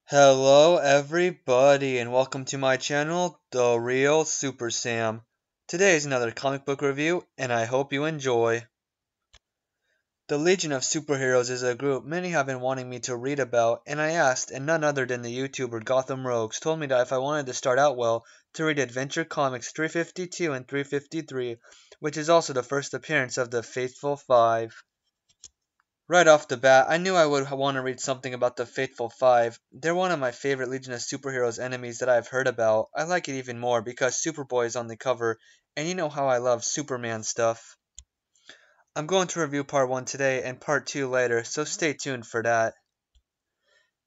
Hello everybody and welcome to my channel, The Real Super Sam. Today is another comic book review and I hope you enjoy. The Legion of Superheroes is a group many have been wanting me to read about, and I asked, and none other than the YouTuber Gotham Rogues told me that if I wanted to start out well, to read Adventure Comics 352 and 353, which is also the first appearance of the Fateful Five. Right off the bat, I knew I would want to read something about the Fateful Five. They're one of my favorite Legion of Superheroes enemies that I've heard about. I like it even more because Superboy is on the cover, and you know how I love Superman stuff. I'm going to review part 1 today and part 2 later, so stay tuned for that.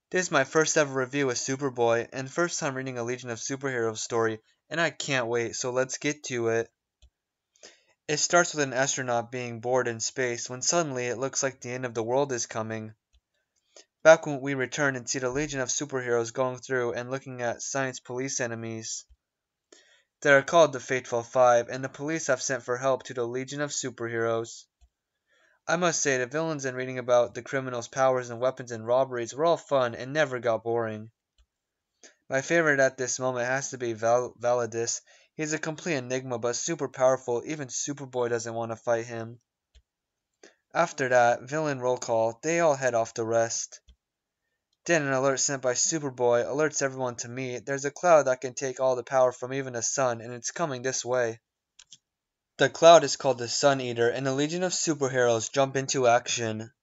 This is my first ever review of Superboy, and first time reading a Legion of Superheroes story, and I can't wait, so let's get to it. It starts with an astronaut being bored in space when suddenly it looks like the end of the world is coming. Back when we return and see the Legion of Superheroes going through and looking at science police enemies. They are called the Fateful Five, and the police have sent for help to the Legion of Superheroes. I must say the villains and reading about the criminals' powers and weapons and robberies were all fun and never got boring. My favorite at this moment has to be Validus. He's a complete enigma but super powerful, even Superboy doesn't want to fight him. After that, villain roll call, they all head off to rest. Then an alert sent by Superboy alerts everyone to me. There's a cloud that can take all the power from even the sun, and it's coming this way. The cloud is called the Sun Eater, and the Legion of Superheroes jump into action.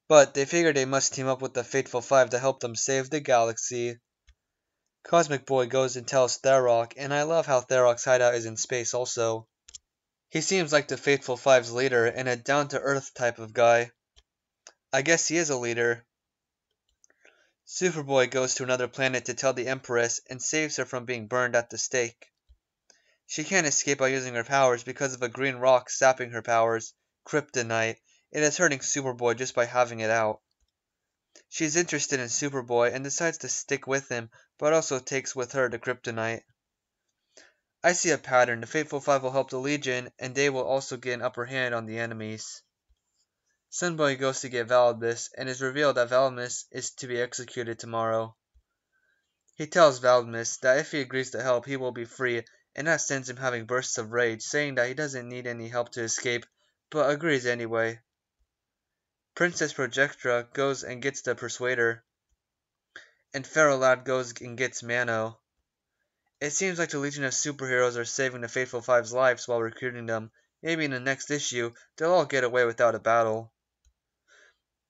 But they figure they must team up with the Fateful Five to help them save the galaxy. Cosmic Boy goes and tells Tharok, and I love how Tharok's hideout is in space also. He seems like the Fateful Five's leader and a down-to-earth type of guy. I guess he is a leader. Superboy goes to another planet to tell the Empress and saves her from being burned at the stake. She can't escape by using her powers because of a green rock sapping her powers, kryptonite. It is hurting Superboy just by having it out. She's interested in Superboy and decides to stick with him, but also takes with her the kryptonite. I see a pattern. The Fateful Five will help the Legion, and they will also get an upper hand on the enemies. Sunboy goes to get Validus, and is revealed that Validus is to be executed tomorrow. He tells Validus that if he agrees to help, he will be free, and that sends him having bursts of rage, saying that he doesn't need any help to escape, but agrees anyway. Princess Projectra goes and gets the Persuader, and Pharaoh Lad goes and gets Mano. It seems like the Legion of Superheroes are saving the Fateful Five's lives while recruiting them. Maybe in the next issue, they'll all get away without a battle.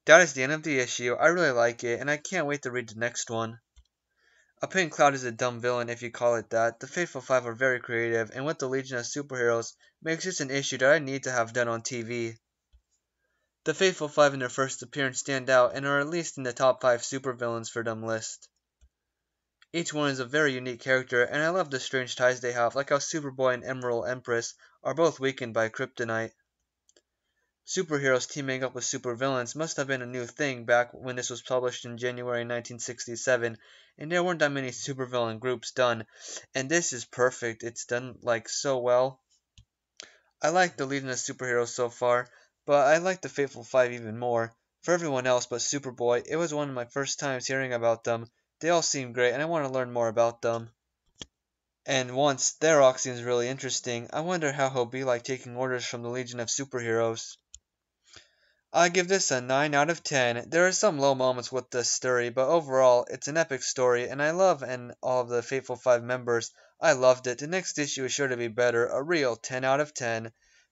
That is the end of the issue. I really like it, and I can't wait to read the next one. A pink cloud is a dumb villain if you call it that. The Fateful Five are very creative, and with the Legion of Superheroes makes this an issue that I need to have done on TV. The Fateful Five in their first appearance stand out and are at least in the top 5 supervillains for them list. Each one is a very unique character, and I love the strange ties they have, like how Superboy and Emerald Empress are both weakened by kryptonite. Superheroes teaming up with supervillains must have been a new thing back when this was published in January 1967, and there weren't that many supervillain groups done, and this is perfect. It's done like so well. I like the Legion of Superheroes so far, but I like the Fateful Five even more. For everyone else but Superboy, it was one of my first times hearing about them. They all seem great, and I want to learn more about them. And once Tharok seems really interesting, I wonder how he'll be like taking orders from the Legion of Superheroes. I give this a 9 out of 10. There are some low moments with this story, but overall, it's an epic story, and I love and all of the Fateful Five members. I loved it. The next issue is sure to be better, a real 10 out of 10.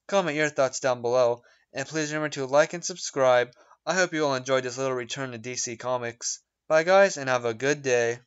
Comment your thoughts down below, and please remember to like and subscribe. I hope you all enjoyed this little return to DC Comics. Bye guys, and have a good day.